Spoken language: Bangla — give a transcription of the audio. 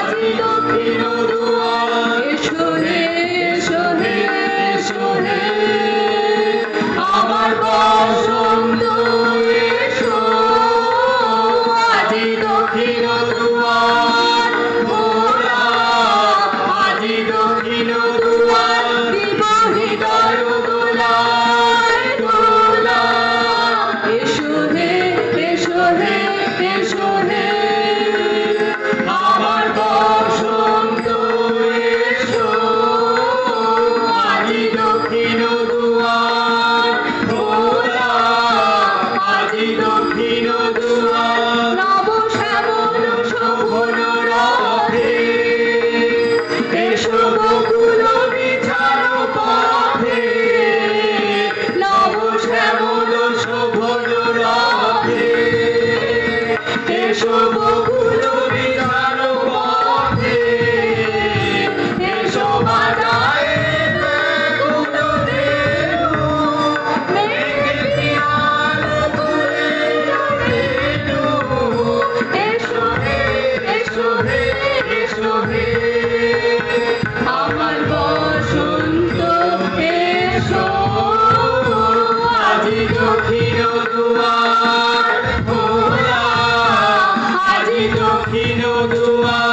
আজি দক্ষিণ দুয়ার এসো হে এসো হে এসো হে আমার বসন্ত এসো আজি দক্ষিণ দুয়ার ভোলা আজি দক্ষিণ দুয়ার দিব হৃদয় দোলায় দোলা এসো হে এসো হে এসো হে আমার বসন্ত এসো আজি দক্ষিণ দুয়ার ভোলা আজি দক্ষিণ দুয়ার নব শ্যামল শোভন রাধে এসো বকুল বিছানো পথে নব শ্যামল শোভন রাধে এসো বকুল বিছানো পথে এসো বাজায় বেকুল রেণু মেঘে আলো করে রেণু এসো হে এসো হে এসো হে আমার বসন্ত এসো আজি দক্ষিণ দুয়ার ভোলা আজি দক্ষিণ দুয়ার